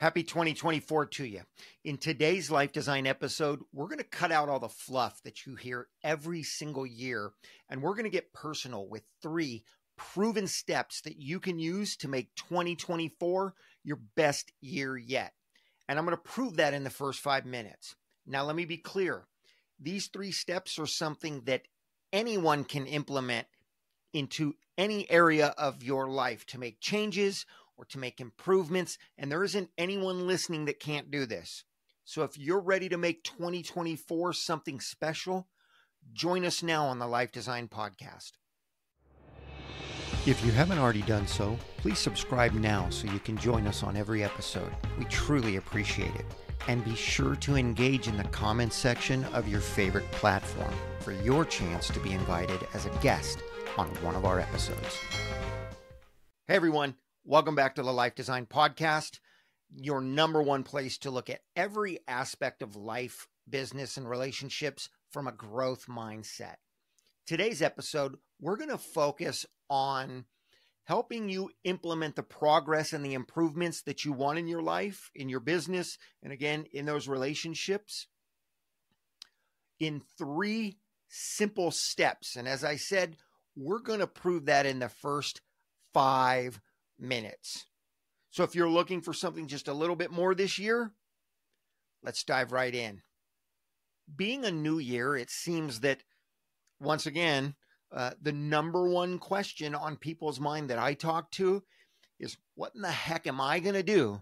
Happy 2024 to you. In today's Life Design episode, we're going to cut out all the fluff that you hear every single year, and we're going to get personal with 3 proven steps that you can use to make 2024 your best year yet. And I'm going to prove that in the first 5 minutes. Now, let me be clear. These 3 steps are something that anyone can implement into any area of your life to make changes or to make improvements, and there isn't anyone listening that can't do this. So if you're ready to make 2024 something special, join us now on the Life Design Podcast. If you haven't already done so, please subscribe now so you can join us on every episode. We truly appreciate it. And be sure to engage in the comments section of your favorite platform for your chance to be invited as a guest on one of our episodes. Hey everyone. Welcome back to the Life Design Podcast, your number one place to look at every aspect of life, business, and relationships from a growth mindset. Today's episode, we're going to focus on helping you implement the progress and the improvements that you want in your life, in your business, and again, in those relationships in 3 simple steps. And as I said, we're going to prove that in the first 5 minutes. So if you're looking for something just a little bit more this year, let's dive right in. Being a new year, it seems that once again, the number one question on people's mind that I talk to is, what in the heck am I going to do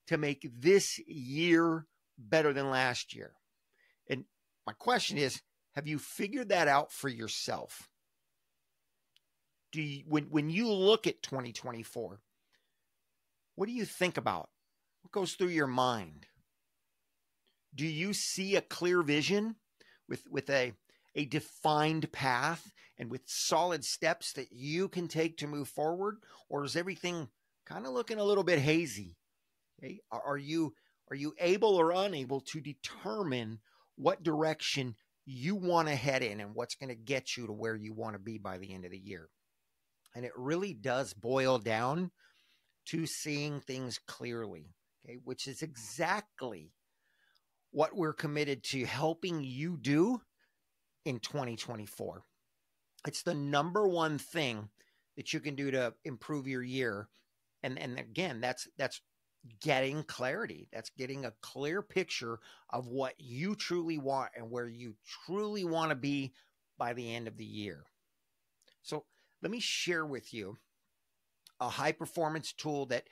to make this year better than last year? And my question is, have you figured that out for yourself? When you look at 2024, what do you think about? What goes through your mind? Do you see a clear vision with a defined path and with solid steps that you can take to move forward? Or is everything kind of looking a little bit hazy? Okay? Are you able or unable to determine what direction you want to head in and what's going to get you to where you want to be by the end of the year? And it really does boil down to seeing things clearly, okay, which is exactly what we're committed to helping you do in 2024. It's the number one thing that you can do to improve your year. And again, that's getting clarity. That's getting a clear picture of what you truly want and where you truly want to be by the end of the year. So let me share with you a high performance tool that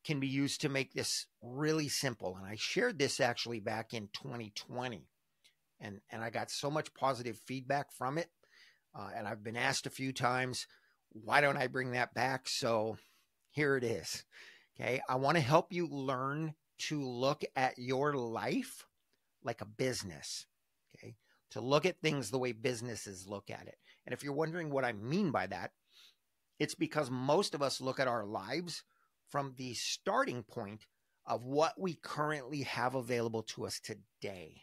can be used to make this really simple. And I shared this actually back in 2020. And I got so much positive feedback from it. And I've been asked a few times, why don't I bring that back? So here it is. Okay. I want to help you learn to look at your life like a business. Okay. To look at things the way businesses look at it. And if you're wondering what I mean by that, it's because most of us look at our lives from the starting point of what we currently have available to us today.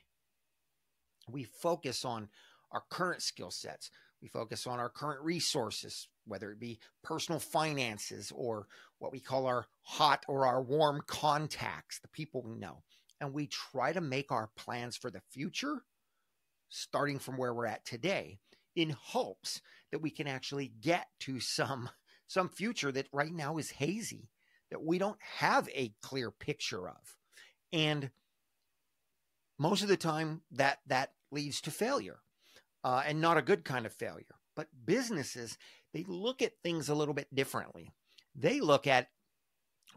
We focus on our current skill sets. We focus on our current resources, whether it be personal finances or what we call our hot or our warm contacts, the people we know. And we try to make our plans for the future starting from where we're at today, in hopes that we can actually get to some future that right now is hazy, that we don't have a clear picture of. And most of the time that leads to failure, and not a good kind of failure. But businesses, they look at things a little bit differently. They look at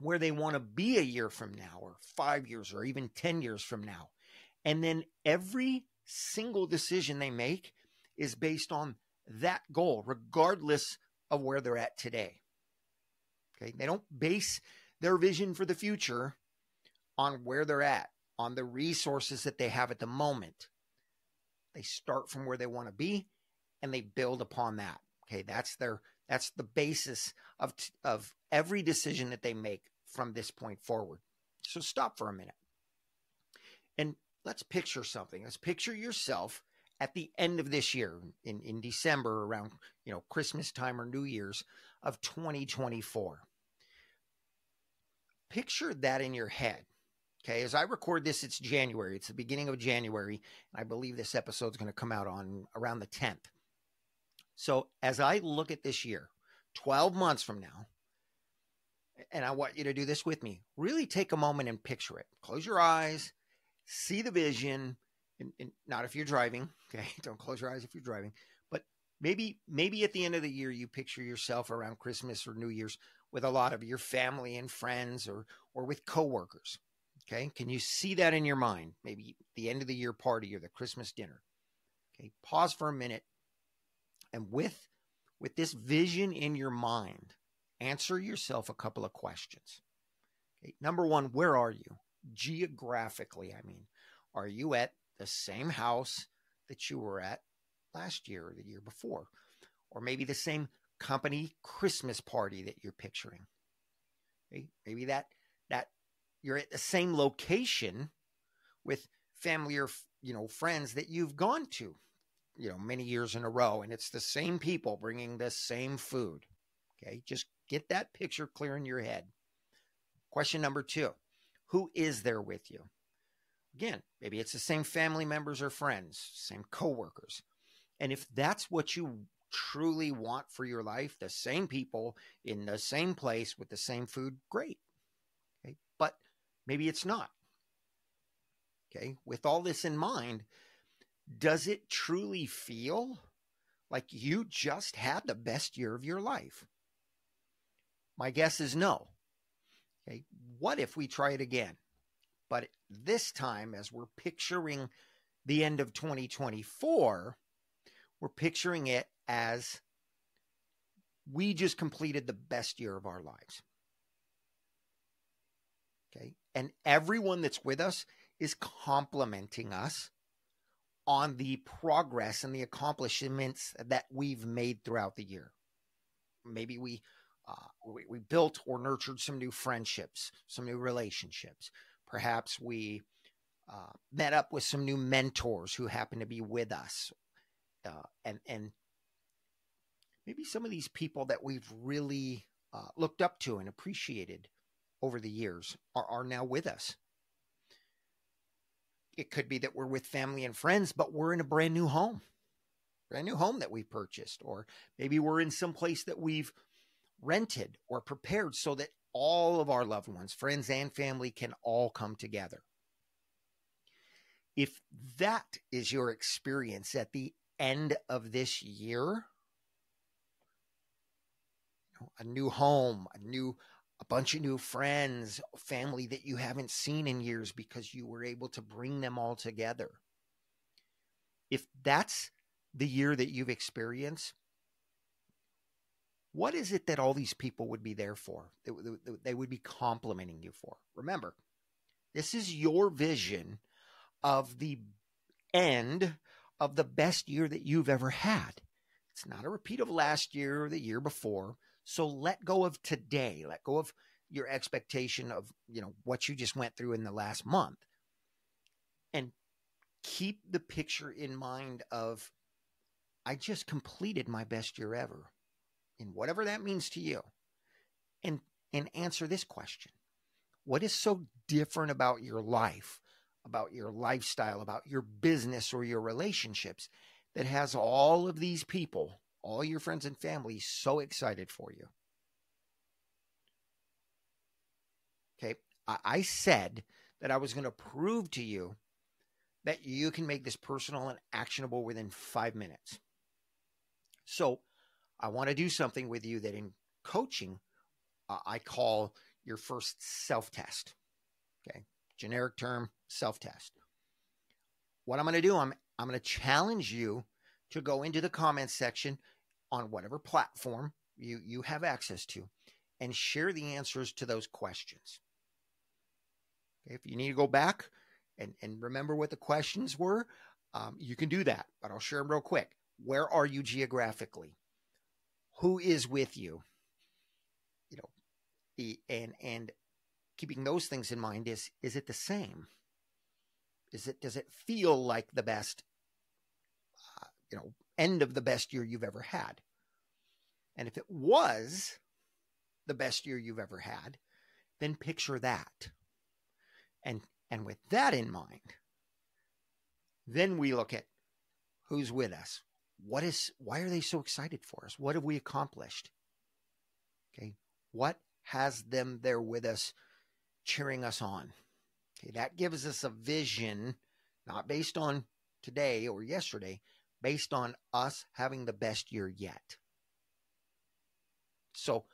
where they want to be a year from now, or 5 years, or even 10 years from now. And then every single decision they make is based on that goal, regardless of where they're at today. Okay, they don't base their vision for the future on where they're at, on the resources that they have at the moment. They start from where they want to be and they build upon that. Okay, that's the basis of every decision that they make from this point forward. So stop for a minute and let's picture something. Let's picture yourself at the end of this year, in December, around Christmas time or New Year's of 2024. picture that in your head. Okay, as I record this, it's January. It's the beginning of January. And I believe this episode is going to come out on around the 10th. So as I look at this year, 12 months from now, and I want you to do this with me, really take a moment and picture it. Close your eyes, see the vision, and not if you're driving. Okay, don't close your eyes if you're driving. But maybe at the end of the year, you picture yourself around Christmas or New Year's with a lot of your family and friends or with coworkers. Okay, can you see that in your mind? Maybe the end of the year party or the Christmas dinner. Okay, pause for a minute, and with this vision in your mind, answer yourself a couple of questions. Okay, number one, where are you? Geographically, I mean, are you at the same house that you were at last year or the year before? Or maybe the same company Christmas party that you're picturing. Okay, maybe that you're at the same location with family or friends that you've gone to many years in a row, and it's the same people bringing the same food. Okay, just get that picture clear in your head. Question number two, who is there with you? Again, maybe it's the same family members or friends, same coworkers. And if that's what you truly want for your life, the same people in the same place with the same food, great. Okay, but maybe it's not. Okay, with all this in mind, does it truly feel like you just had the best year of your life? My guess is no. Okay, what if we try it again? But this time, as we're picturing the end of 2024, we're picturing it as we just completed the best year of our lives. Okay, and everyone that's with us is complimenting us on the progress and the accomplishments that we've made throughout the year. Maybe we built or nurtured some new friendships, some new relationships. Perhaps we met up with some new mentors who happen to be with us. And maybe some of these people that we've really looked up to and appreciated over the years are now with us. It could be that we're with family and friends, but we're in a brand new home that we purchased, or maybe we're in some place that we've rented or prepared so that all of our loved ones, friends and family, can all come together. If that is your experience at the end of this year, a new home, a bunch of new friends, family that you haven't seen in years because you were able to bring them all together. If that's the year that you've experienced, what is it that all these people would be there for? They would be complimenting you for. Remember, this is your vision of the end of the best year that you've ever had. It's not a repeat of last year or the year before. So let go of today. Let go of your expectation of, what you just went through in the last month. And keep the picture in mind of, I just completed my best year ever. And whatever that means to you. And answer this question. What is so different about your life, about your lifestyle, about your business or your relationships that has all of these people, all your friends and family, so excited for you? Okay, I said that I was going to prove to you that you can make this personal and actionable within 5 minutes. So I want to do something with you that in coaching, I call your first self-test. Okay, generic term, self-test. What I'm going to do, I'm going to challenge you to go into the comments section on whatever platform you have access to and share the answers to those questions. Okay, if you need to go back and remember what the questions were, you can do that, but I'll share them real quick. Where are you geographically? Who is with you? And keeping those things in mind, is it the same? Does it feel like the best, end of the best year you've ever had? And if it was the best year you've ever had, then picture that. And with that in mind, then we look at who's with us. Why are they so excited for us? What have we accomplished? Okay. What has them there with us, cheering us on? Okay. That gives us a vision, not based on today or yesterday, based on us having the best year yet. So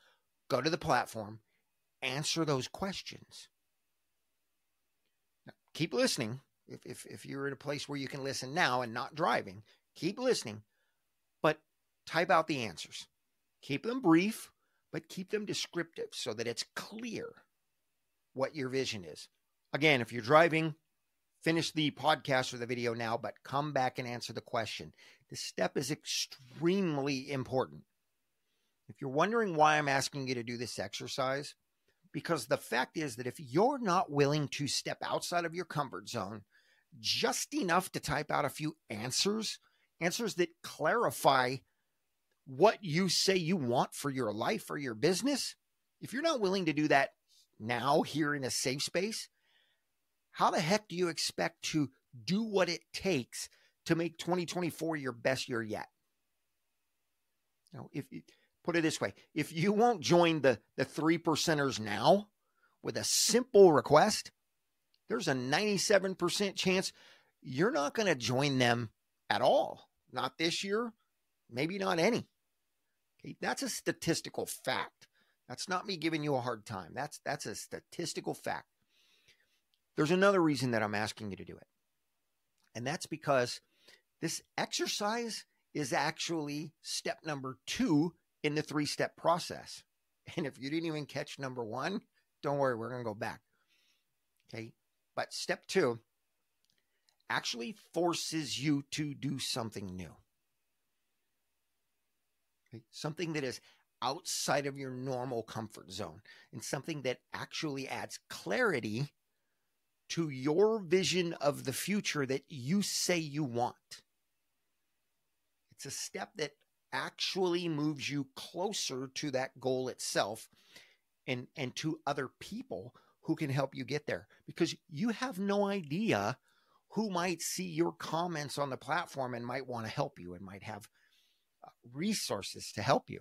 go to the platform, answer those questions. Now, keep listening. If you're in a place where you can listen now and not driving, keep listening, but type out the answers. Keep them brief, but keep them descriptive so that it's clear what your vision is. Again, if you're driving, finish the podcast or the video now, but come back and answer the question. This step is extremely important. If you're wondering why I'm asking you to do this exercise, because the fact is that if you're not willing to step outside of your comfort zone, just enough to type out a few answers that clarify what you say you want for your life or your business, if you're not willing to do that now here in a safe space, how the heck do you expect to do what it takes to make 2024 your best year yet? You know, if put it this way, if you won't join the 3%ers now with a simple request, there's a 97% chance you're not going to join them at all. Not this year, maybe not any. Okay, that's a statistical fact. That's not me giving you a hard time. That's a statistical fact. There's another reason that I'm asking you to do it. And that's because this exercise is actually step number 2 in the 3-step process. And if you didn't even catch number 1, don't worry, we're going to go back. Okay. But step 2 actually forces you to do something new. Okay? Something that is outside of your normal comfort zone and something that actually adds clarity to your vision of the future that you say you want. It's a step that actually moves you closer to that goal itself and to other people who can help you get there, because you have no idea who might see your comments on the platform and might want to help you and might have resources to help you.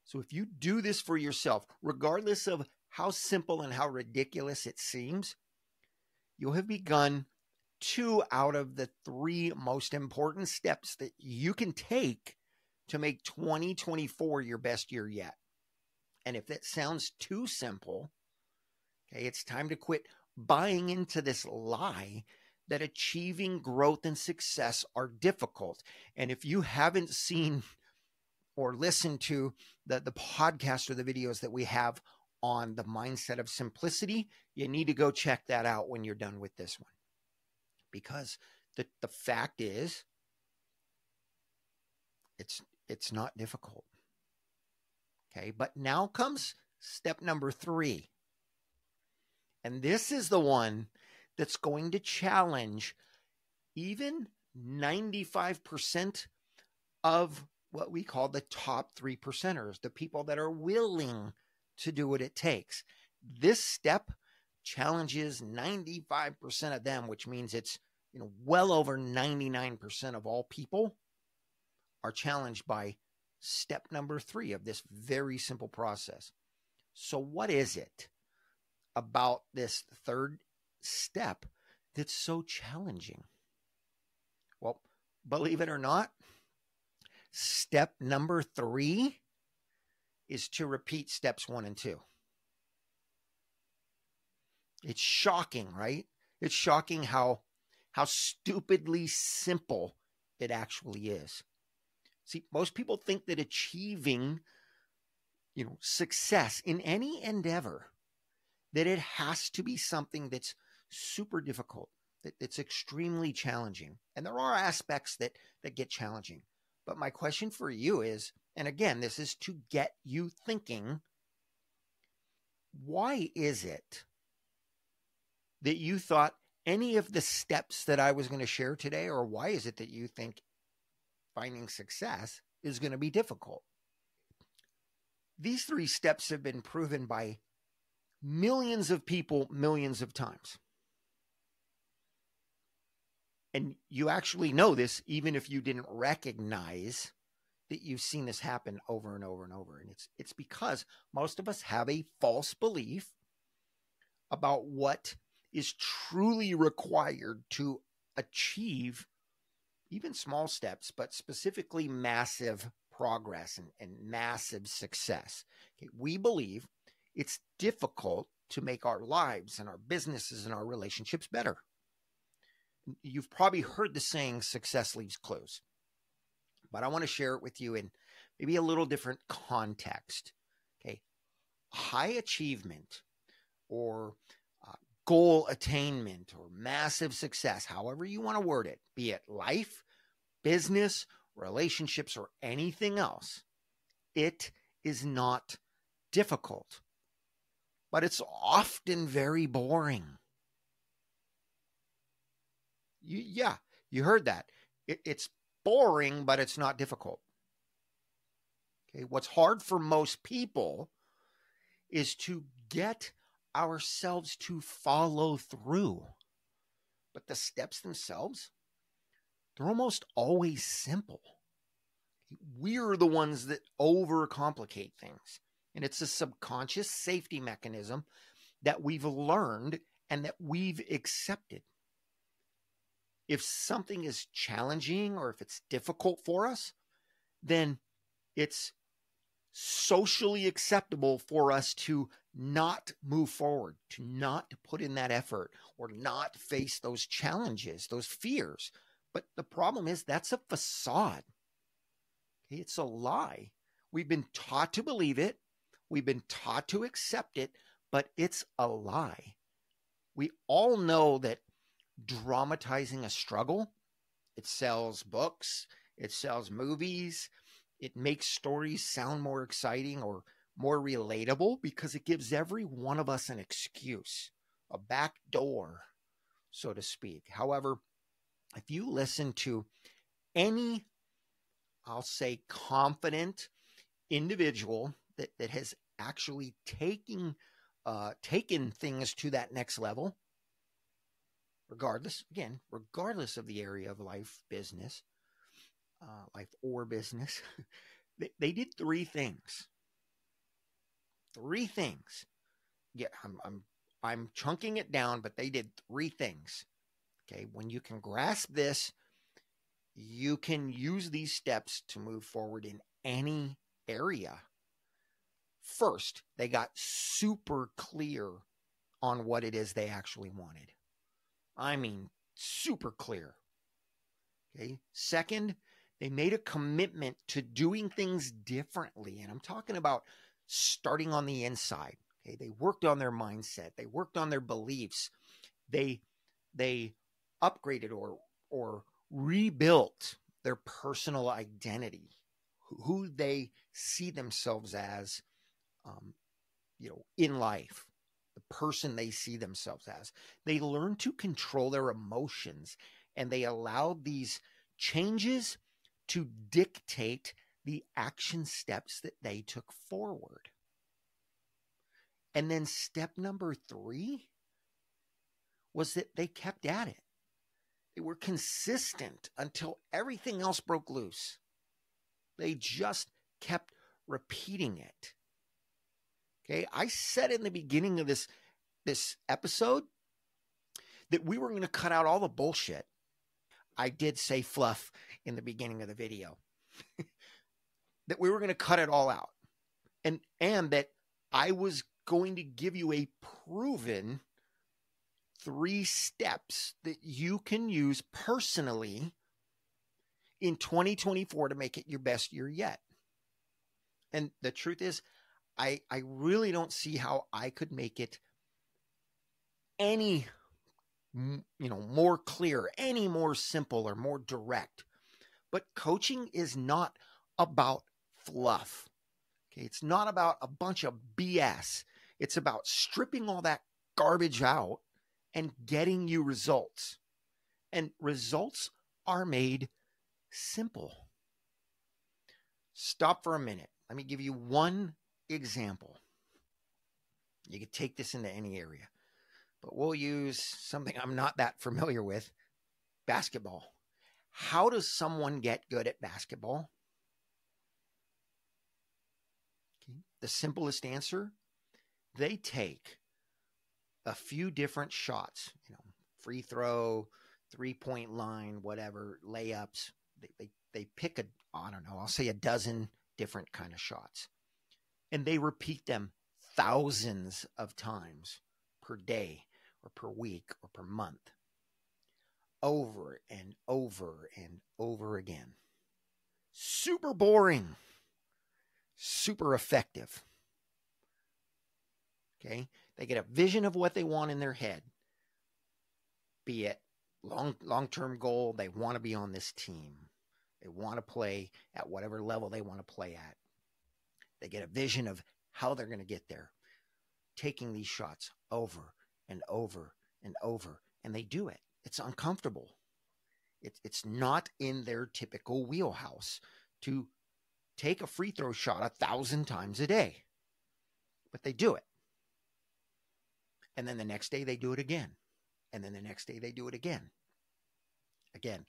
So if you do this for yourself, regardless of how simple and how ridiculous it seems, you'll have begun 2 out of the 3 most important steps that you can take to make 2024 your best year yet. And if that sounds too simple, okay, it's time to quit buying into this lie that achieving growth and success are difficult. And if you haven't seen or listened to the podcast or the videos that we have on the mindset of simplicity, you need to go check that out when you're done with this one. Because the fact is, it's not difficult. Okay, but now comes step number 3. And this is the one that's going to challenge even 95% of what we call the top 3%ers, the people that are willing to do what it takes. This step challenges 95% of them, which means it's, well over 99% of all people are challenged by step number 3 of this very simple process. So what is it about this 3rd step that's so challenging? Well, believe it or not, step number 3 is to repeat steps 1 and 2. It's shocking, right? It's shocking how stupidly simple it actually is. See, most people think that achieving, success in any endeavor, that it has to be something that's super difficult, that it's extremely challenging. And there are aspects that get challenging. But my question for you is, and again, this is to get you thinking, why is it that you thought any of the steps that I was going to share today, or why is it that you think finding success is going to be difficult? These 3 steps have been proven by millions of people millions of times. And you actually know this even if you didn't recognize that you've seen this happen over and over and over. And it's because most of us have a false belief about what is truly required to achieve even small steps, but specifically massive progress and massive success. Okay, we believe it's difficult to make our lives and our businesses and our relationships better. You've probably heard the saying, success leaves clues, but I want to share it with you in maybe a little different context. Okay, high achievement or goal attainment or massive success, however you want to word it, be it life, business, relationships, or anything else, it is not difficult, but it's often very boring. You heard that. It's boring, but it's not difficult. Okay, what's hard for most people is to get ourselves to follow through. But the steps themselves, they're almost always simple. We're the ones that overcomplicate things. And it's a subconscious safety mechanism that we've learned and that we've accepted. If something is challenging or if it's difficult for us, then it's socially acceptable for us to not move forward, to not put in that effort, or not face those challenges, those fears. But the problem is that's a facade. Okay, it's a lie. We've been taught to believe it. We've been taught to accept it, but it's a lie. We all know that dramatizing a struggle, it sells books, it sells movies, it makes stories sound more exciting or more relatable because it gives every one of us an excuse, a back door, so to speak. However, if you listen to any, I'll say, confident individual that has actually taken things to that next level, regardless of the area of life, business, life or business, they did three things. Yeah, I'm chunking it down, but they did three things. Okay, when you can grasp this, you can use these steps to move forward in any area. First, they got super clear on what it is they actually wanted. I mean, super clear. Okay. Second, they made a commitment to doing things differently. And I'm talking about starting on the inside. Okay. They worked on their mindset. They worked on their beliefs. They upgraded or rebuilt their personal identity, who they see themselves as, in life, the person they see themselves as. They learned to control their emotions, and they allowed these changes to dictate the action steps that they took forward. And then step number 3 was that they kept at it. They were consistent until everything else broke loose. They just kept repeating it. Okay, I said in the beginning of this episode that we were going to cut out all the bullshit. I did say fluff in the beginning of the video. That we were going to cut it all out. And that I was going to give you a proven 3 steps that you can use personally in 2024 to make it your best year yet. And the truth is, I really don't see how I could make it any, more clear, any more simple or more direct. But coaching is not about fluff. Okay, it's not about a bunch of BS. It's about stripping all that garbage out and getting you results. And results are made simple. Stop for a minute. Let me give you one example. You could take this into any area, but we'll use something I'm not that familiar with, basketball. How does someone get good at basketball? Okay. The simplest answer, they take a few different shots, free throw, 3-point line, whatever, layups. They pick I'll say a dozen different kind of shots. And they repeat them thousands of times per day or per week or per month, over and over and over again. Super boring, super effective. Okay? They get a vision of what they want in their head, be it long-term goal, they want to be on this team. They want to play at whatever level they want to play at. They get a vision of how they're going to get there, taking these shots over and over and over, and they do it. It's uncomfortable. It's not in their typical wheelhouse to take a free throw shot 1,000 times a day, but they do it. And then the next day they do it again. And then the next day they do it again. Again,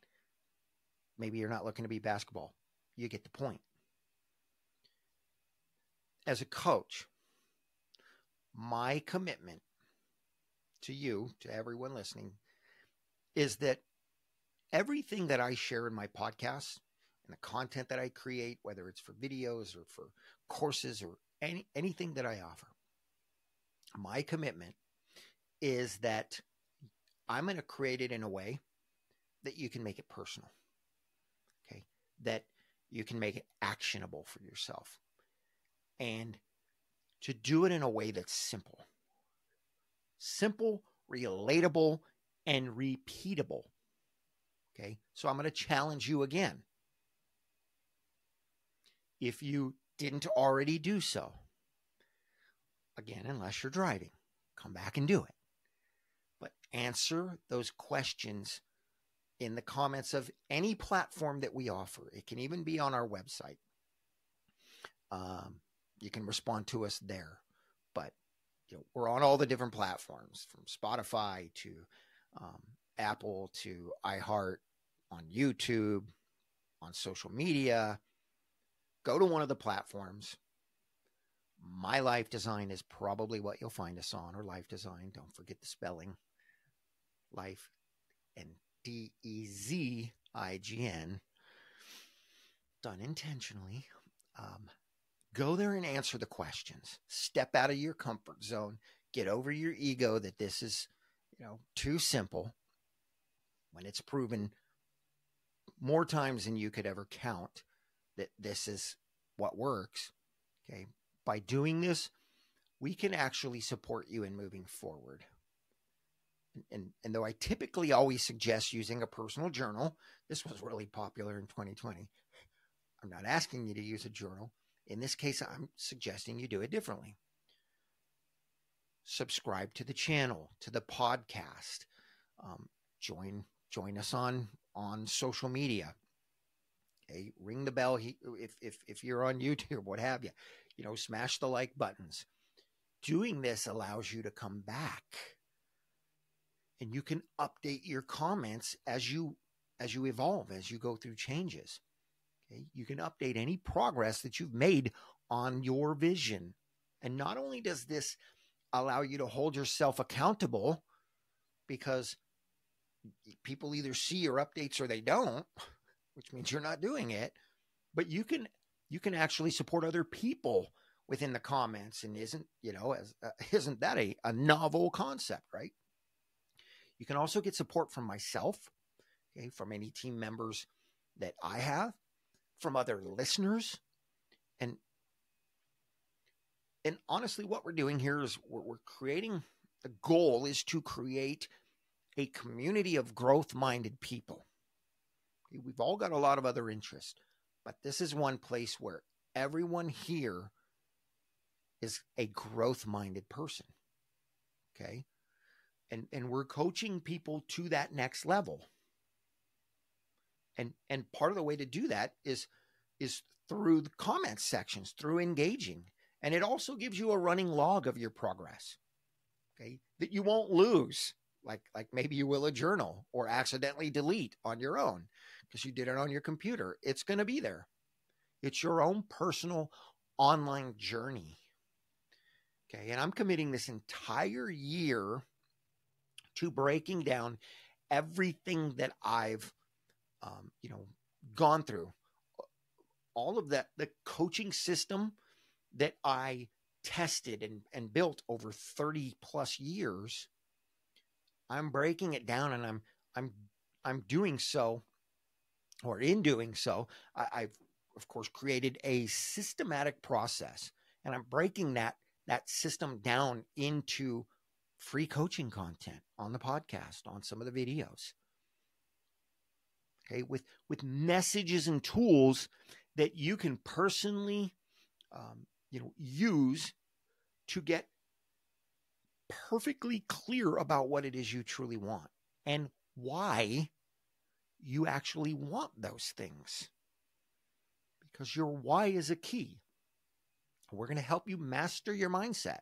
maybe you're not looking to be basketball. You get the point. As a coach, my commitment to you, to everyone listening, is that everything that I share in my podcast and the content that I create, whether it's for videos or for courses or anything that I offer, my commitment is that I'm going to create it in a way that you can make it personal, okay? That you can make it actionable for yourself, and to do it in a way that's simple, relatable, and repeatable, okay? So I'm going to challenge you again. If you didn't already do so, again, unless you're driving, come back and do it. But answer those questions in the comments of any platform that we offer. It can even be on our website. You can respond to us there. But we're on all the different platforms, from Spotify to Apple to iHeart, on YouTube, on social media. Go to one of the platforms. My LifeDezign is probably what you'll find us on, or LifeDezign. Don't forget the spelling. Life and DEZIGN, done intentionally. Go there and answer the questions. Step out of your comfort zone. Get over your ego that this is, too simple, when it's proven more times than you could ever count that this is what works. Okay. By doing this, we can actually support you in moving forward. And though I typically always suggest using a personal journal, this was really popular in 2020. I'm not asking you to use a journal. In this case, I'm suggesting you do it differently. Subscribe to the channel, to the podcast. Join us on social media. Okay, ring the bell if you're on YouTube, what have you. Smash the like buttons. Doing this allows you to come back, and you can update your comments as you evolve, as you go through changes. Okay? You can update any progress that you've made on your vision. And not only does this allow you to hold yourself accountable, because people either see your updates or they don't, which means you're not doing it, but you can actually support other people within the comments. And isn't that a novel concept, right? You can also get support from myself, okay, from any team members that I have, from other listeners. And honestly, what we're doing here is we're creating, the goal is to create a community of growth-minded people. Okay, we've all got a lot of other interests, but this is one place where everyone here is a growth-minded person. Okay? And we're coaching people to that next level. And part of the way to do that is through the comment sections, through engaging And it also gives you a running log of your progress, okay, that you won't lose, like maybe you will a journal or accidentally delete on your own because you did it on your computer. It's going to be there. It's your own personal online journey. Okay, and I'm committing this entire year to breaking down everything that I've, gone through, all of that, the coaching system that I tested and built over 30 plus years. I'm breaking it down, and I'm doing so, or in doing so, I've of course created a systematic process, and I'm breaking that system down into free coaching content on the podcast, on some of the videos. Okay, with messages and tools that you can personally, use to get perfectly clear about what it is you truly want and why you actually want those things. Because your why is a key. We're going to help you master your mindset,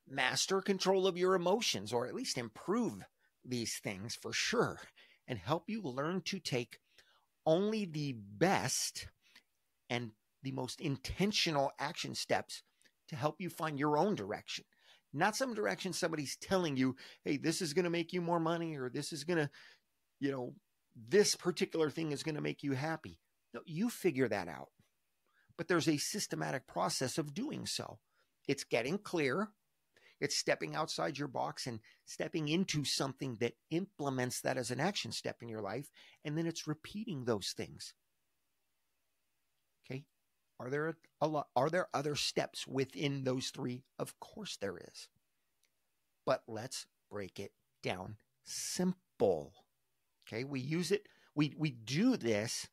master control of your emotions, or at least improve these things for sure, and help you learn to take only the best and the most intentional action steps to help you find your own direction. Not some direction somebody's telling you, hey, this is going to make you more money, or this is going to, this particular thing is going to make you happy. No, you figure that out. But there's a systematic process of doing so. It's getting clear. It's stepping outside your box and stepping into something that implements that as an action step in your life. And then it's repeating those things. Okay. Are there other steps within those three? Of course there is. But let's break it down simple. Okay. We use it. We do this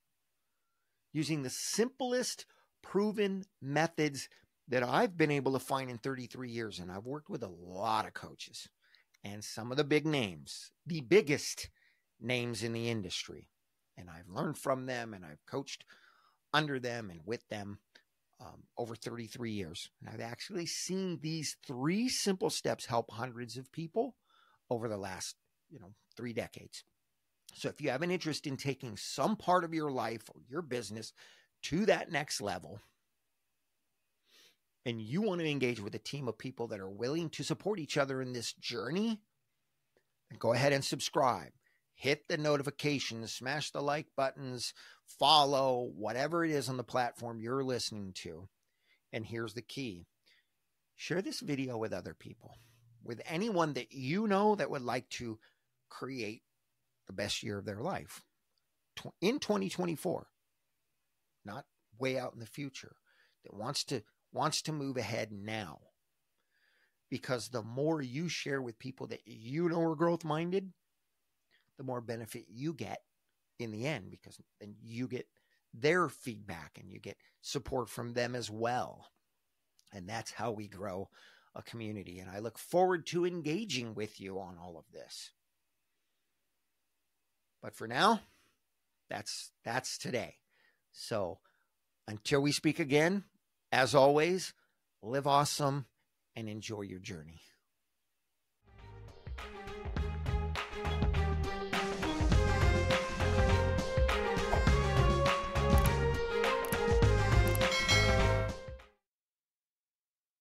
using the simplest proven methods that I've been able to find in 33 years. And I've worked with a lot of coaches and some of the big names, the biggest names in the industry. And I've learned from them, and I've coached under them and with them over 33 years. And I've actually seen these 3 simple steps help hundreds of people over the last, 3 decades. So if you have an interest in taking some part of your life or your business to that next level, and you want to engage with a team of people that are willing to support each other in this journey, then go ahead and subscribe. Hit the notifications, smash the like buttons, follow, whatever it is on the platform you're listening to. And here's the key. Share this video with other people, with anyone that you know that would like to create the best year of their life in 2024, not way out in the future, that wants to move ahead now. Because the more you share with people that you know are growth minded, the more benefit you get in the end, because then you get their feedback and you get support from them as well. And that's how we grow a community. And I look forward to engaging with you on all of this. But for now, that's today. So until we speak again, as always, live awesome and enjoy your journey.